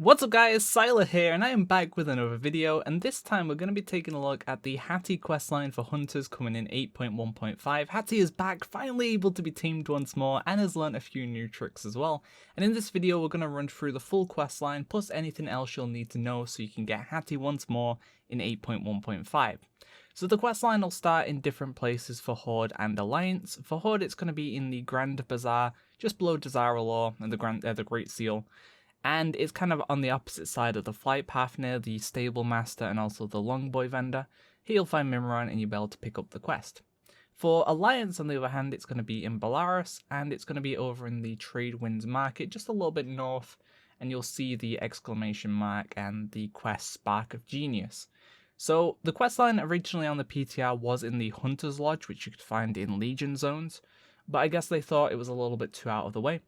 What's up guys, Syiler here, and I am back with another video, and this time we're going to be taking a look at the Hati questline for Hunters coming in 8.1.5. Hati is back, finally able to be tamed once more, and has learnt a few new tricks as well. And in this video we're going to run through the full questline, plus anything else you'll need to know so you can get Hati once more in 8.1.5. So the questline will start in different places for Horde and Alliance. For Horde it's going to be in the Grand Bazaar, just below Desire Law and the Great Seal. And it's kind of on the opposite side of the flight path near the Stable Master and also the Longboy vendor. Here you'll find Mimron and you'll be able to pick up the quest. For Alliance, on the other hand, it's going to be in Belarus, and it's going to be over in the Trade Winds Market, just a little bit north, and you'll see the exclamation mark and the quest Spark of Genius. So the questline originally on the PTR was in the Hunter's Lodge, which you could find in Legion zones, but I guess they thought it was a little bit too out of the way.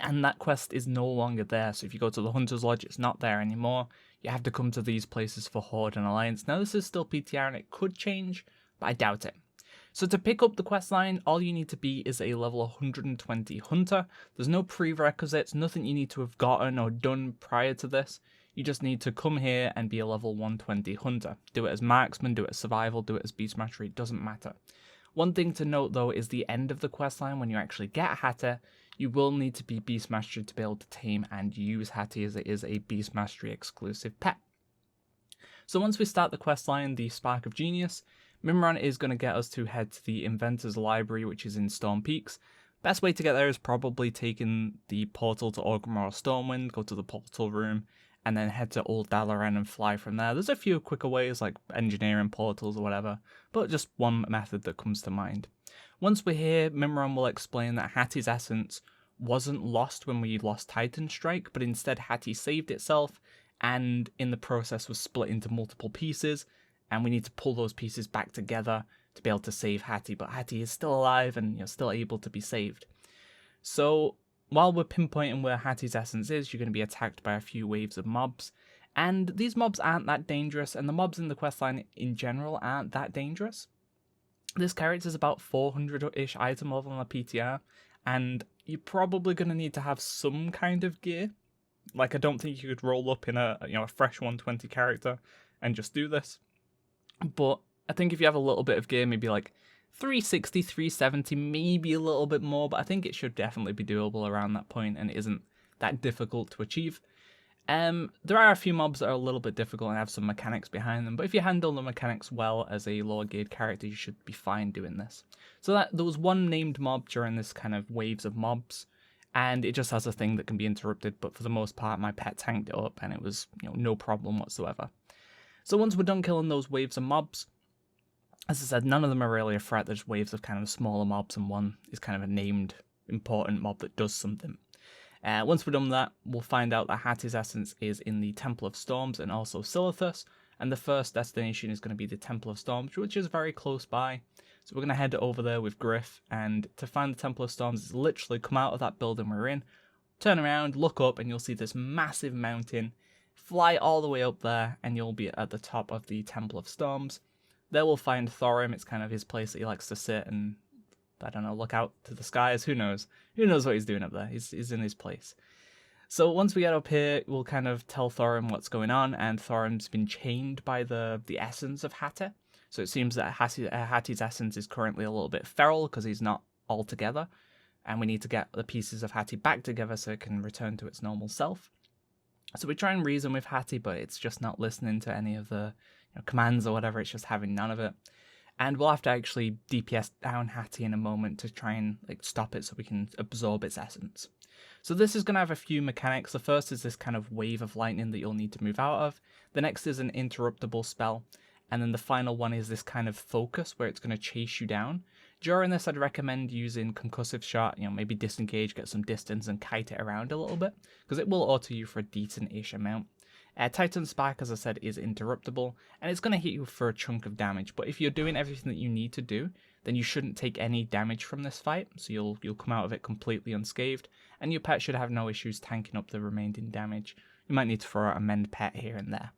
And that quest is no longer there, so if you go to the Hunter's Lodge, it's not there anymore. You have to come to these places for Horde and Alliance. Now this is still PTR and it could change, but I doubt it. So to pick up the questline, all you need to be is a level 120 Hunter. There's no prerequisites, nothing you need to have gotten or done prior to this. You just need to come here and be a level 120 Hunter. Do it as Marksman, do it as Survival, do it as Beast Mastery, it doesn't matter. One thing to note though is the end of the questline, when you actually get Hati, you will need to be Beast Mastery to be able to tame and use Hati, as it is a Beast Mastery exclusive pet. So once we start the questline, the Spark of Genius, Mimron is going to get us to head to the Inventor's Library, which is in Storm Peaks. Best way to get there is probably taking the portal to Orgrimmar or Stormwind, go to the portal room, and then head to Old Dalaran and fly from there. There's a few quicker ways, like engineering portals or whatever, but just one method that comes to mind. Once we're here, Mimron will explain that Hati's essence wasn't lost when we lost Titan Strike, but instead Hati saved itself, and in the process was split into multiple pieces, and we need to pull those pieces back together to be able to save Hati, but Hati is still alive and still able to be saved. So while we're pinpointing where Hati's essence is, you're going to be attacked by a few waves of mobs, and these mobs aren't that dangerous, and the mobs in the questline in general aren't that dangerous. This character's about 400-ish item level on the PTR, and you're probably going to need to have some kind of gear. Like, I don't think you could roll up in a fresh 120 character and just do this. But I think if you have a little bit of gear, maybe like 360, 370, maybe a little bit more, but I think it should definitely be doable around that point, and it isn't that difficult to achieve. There are a few mobs that are a little bit difficult and have some mechanics behind them, but if you handle the mechanics well as a lower geared character, you should be fine doing this. So there was one named mob during this kind of waves of mobs, and it just has a thing that can be interrupted, but for the most part my pet tanked it up and it was no problem whatsoever. So once we're done killing those waves of mobs, as I said, none of them are really a threat. There's waves of kind of smaller mobs, and one is kind of a named important mob that does something. Once we're done with that, we'll find out that Hati's essence is in the Temple of Storms and also Silithus, and the first destination is going to be the Temple of Storms, which is very close by. So we're going to head over there with Grif, and to find the Temple of Storms is literally come out of that building we're in, turn around, look up, and you'll see this massive mountain, fly all the way up there, and you'll be at the top of the Temple of Storms. There we'll find Thorin. It's kind of his place that he likes to sit and, I don't know, look out to the skies. Who knows? Who knows what he's doing up there? He's in his place. So once we get up here, we'll kind of tell Thorin what's going on, and Thorin's been chained by the essence of Hati. So it seems that Hati's essence is currently a little bit feral because he's not all together, and we need to get the pieces of Hati back together so it can return to its normal self. So we try and reason with Hati, but it's just not listening to any of the commands or whatever. It's just having none of it. And we'll have to actually DPS down Hati in a moment to try and stop it so we can absorb its essence. So this is going to have a few mechanics. The first is this kind of wave of lightning that you'll need to move out of. The next is an interruptible spell. And then the final one is this kind of focus where it's going to chase you down. During this, I'd recommend using Concussive Shot, maybe disengage, get some distance and kite it around a little bit, because it will auto you for a decent-ish amount. Titan Spark, as I said, is interruptible, and it's going to hit you for a chunk of damage, but if you're doing everything that you need to do, then you shouldn't take any damage from this fight, so you'll come out of it completely unscathed, and your pet should have no issues tanking up the remaining damage. You might need to throw out a mend pet here and there.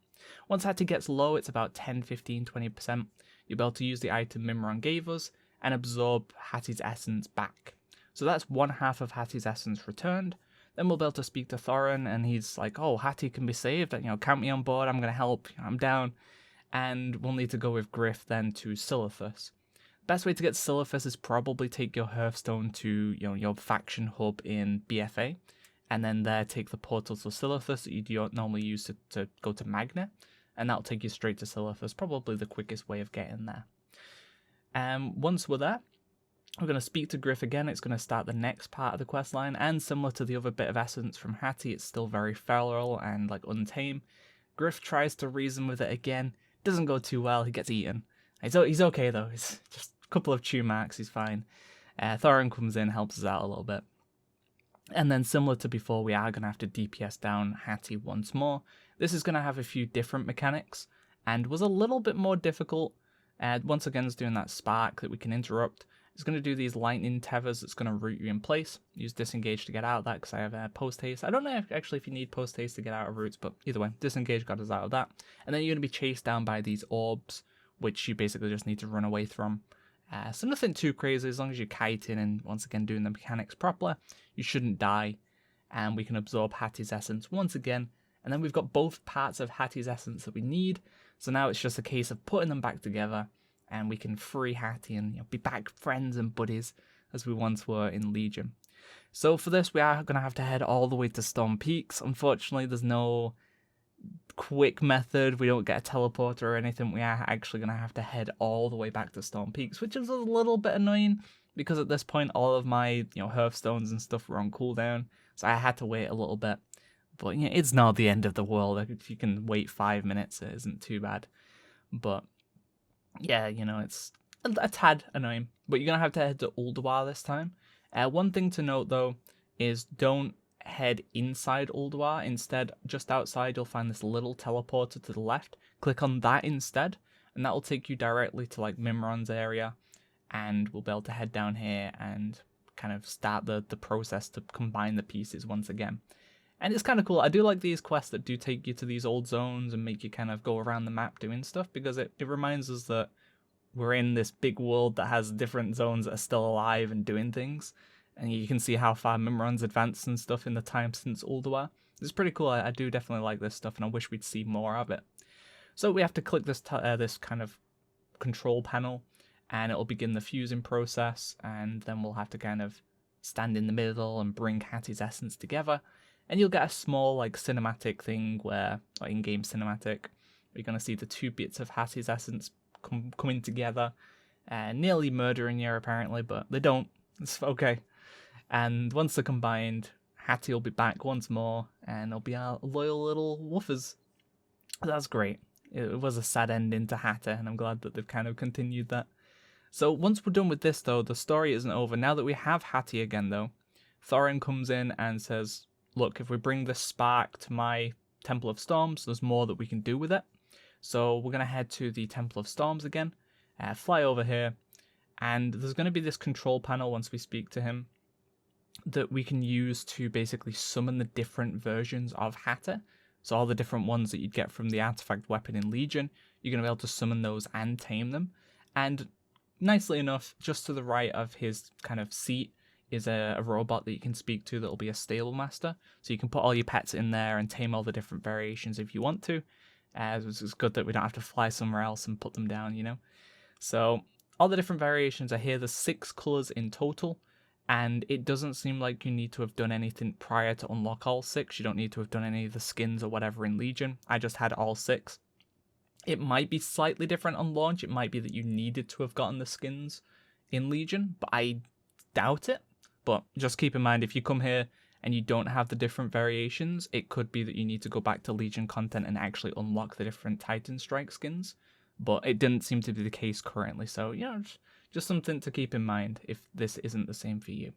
Once Hati gets low, it's about 10, 15, 20%, you'll be able to use the item Mimron gave us, and absorb Hati's essence back. So that's one half of Hati's essence returned. Then we'll be able to speak to Thorin, and he's like, oh, Hati can be saved, count me on board, I'm going to help, I'm down. And we'll need to go with Grif then to Silithus. Best way to get Silithus is probably take your Hearthstone to your faction hub in BFA, and then there take the portal to Silithus that you don't normally use to go to Magna, and that'll take you straight to Silithus, probably the quickest way of getting there. Once we're there, we're going to speak to Grif again. It's going to start the next part of the questline, and similar to the other bit of essence from Hati, it's still very feral and like untamed. Grif tries to reason with it again, doesn't go too well, he gets eaten. He's okay though, it's just a couple of chew marks, he's fine. Thorin comes in, helps us out a little bit. And then similar to before, we are going to have to DPS down Hati once more. This is going to have a few different mechanics, and was a little bit more difficult. Once again, it's doing that spark that we can interrupt. It's going to do these lightning tethers that's going to root you in place. Use disengage to get out of that because I have post haste. I don't know if you need post haste to get out of roots, but either way, disengage got us out of that. And then you're going to be chased down by these orbs, which you basically just need to run away from. So nothing too crazy, as long as you're kiting and once again doing the mechanics properly, you shouldn't die. And we can absorb Hati's essence once again. And then we've got both parts of Hati's essence that we need. So now it's just a case of putting them back together, and we can free Hati and be back friends and buddies as we once were in Legion. So for this, we are going to have to head all the way to Storm Peaks. Unfortunately, there's no quick method. We don't get a teleporter or anything. We are actually going to have to head all the way back to Storm Peaks, which is a little bit annoying because at this point, all of my Hearthstones and stuff were on cooldown, so I had to wait a little bit. But it's not the end of the world. If you can wait 5 minutes, it isn't too bad. But yeah, it's a tad annoying. But you're going to head to Ulduar this time. One thing to note, though, is don't head inside Ulduar. Instead, just outside, you'll find this little teleporter to the left. Click on that instead, and that will take you directly to, Mimron's area. And we'll be able to head down here and kind of start the process to combine the pieces once again. And it's kind of cool. I do like these quests that do take you to these old zones and make you kind of go around the map doing stuff, because it reminds us that we're in this big world that has different zones that are still alive and doing things. And you can see how far Mimron's advanced and stuff in the time since Ulduar. It's pretty cool. I do definitely like this stuff, and I wish we'd see more of it. So we have to click this this kind of control panel, and it'll begin the fusing process, and then we'll have to kind of stand in the middle and bring Hati's essence together. And you'll get a small cinematic thing where, in-game cinematic, you're going to see the 2 bits of Hati's essence coming together, nearly murdering you apparently, but they don't. It's okay. And once they're combined, Hati will be back once more, and they'll be our loyal little woofers. That's great. It was a sad ending to Hati, and I'm glad that they've kind of continued that. So once we're done with this, though, the story isn't over. Now that we have Hati again, though, Thorin comes in and says, look, if we bring this spark to my Temple of Storms, there's more that we can do with it. So we're going to head to the Temple of Storms again, fly over here, and there's going to be this control panel once we speak to him that we can use to basically summon the different versions of Hati. So all the different ones that you'd get from the artifact weapon in Legion, you're going to be able to summon those and tame them. And nicely enough, just to the right of his kind of seat is a robot that you can speak to that will be a stable master. So you can put all your pets in there and tame all the different variations if you want to. It's good that we don't have to fly somewhere else and put them down, So all the different variations are here. There's 6 colours in total. And it doesn't seem like you need to have done anything prior to unlock all 6. You don't need to have done any of the skins or whatever in Legion. I just had all 6. It might be slightly different on launch. It might be that you needed to have gotten the skins in Legion, but I doubt it. But just keep in mind, if you come here and you don't have the different variations, it could be that you need to go back to Legion content and actually unlock the different Titan Strike skins. But it didn't seem to be the case currently, so just something to keep in mind if this isn't the same for you.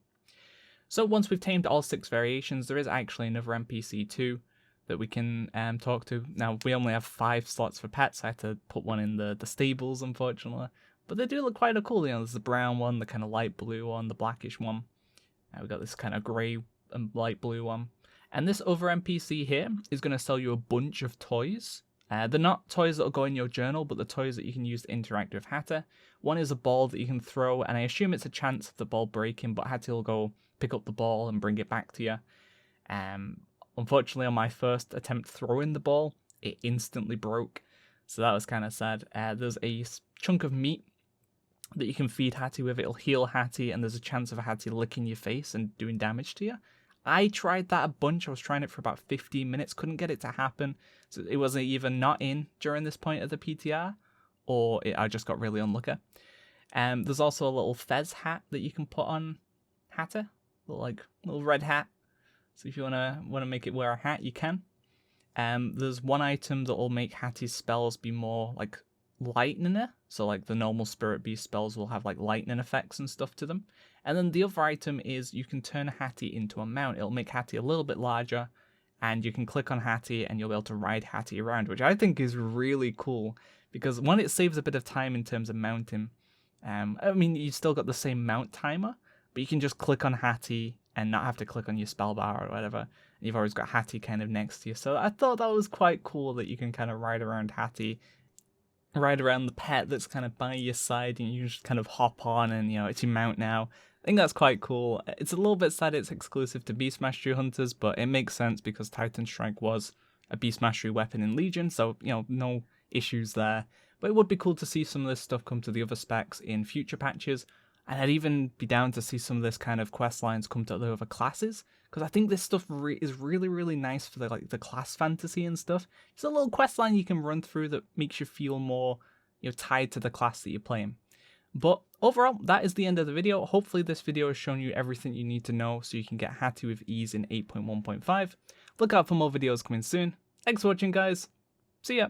So once we've tamed all 6 variations, there is actually another NPC too that we can talk to. Now, we only have 5 slots for pets. I had to put one in the stables, unfortunately. But they do look quite cool. There's the brown one, the kind of light blue one, the blackish one. We've got this kind of grey and light blue one. And this other NPC here is going to sell you a bunch of toys. They're not toys that will go in your journal, but the toys that you can use to interact with Hati. One is a ball that you can throw, and I assume it's a chance of the ball breaking, but Hati will go pick up the ball and bring it back to you. Unfortunately, on my first attempt throwing the ball, it instantly broke. So that was kind of sad. There's a chunk of meat that you can feed Hati with. It'll heal Hati, and there's a chance of Hati licking your face and doing damage to you. I tried that a bunch. I was trying it for about 15 minutes, couldn't get it to happen. So it was either not in during this point of the PTR, or I just got really unlucky. There's also a little fez hat that you can put on Hati, little red hat. So if you wanna make it wear a hat, you can. There's one item that will make Hati's spells be more like lightning. So like the normal Spirit Beast spells will have like lightning effects and stuff to them. And then the other item is you can turn Hati into a mount. It'll make Hati a little bit larger, and you can click on Hati and you'll be able to ride Hati around, which I think is really cool because one, it saves a bit of time in terms of mounting. I mean, you still got the same mount timer, but you can just click on Hati and not have to click on your spell bar or whatever. You've always got Hati kind of next to you. So I thought that was quite cool that you can kind of ride around Hati, ride around the pet that's kind of by your side, and you just kind of hop on and, you know, it's your mount now. I think that's quite cool. It's a little bit sad it's exclusive to Beast Mastery Hunters, but it makes sense because Titan Strike was a Beast Mastery weapon in Legion, so, you know, no issues there. But it would be cool to see some of this stuff come to the other specs in future patches, and I'd even be down to see some of this kind of quest lines come to the other classes, because I think this stuff is really, really nice for the class fantasy and stuff. It's a little quest line you can run through that makes you feel more, you know, tied to the class that you're playing. But overall, that is the end of the video. Hopefully this video has shown you everything you need to know so you can get Hati with ease in 8.1.5. Look out for more videos coming soon. Thanks for watching, guys. See ya.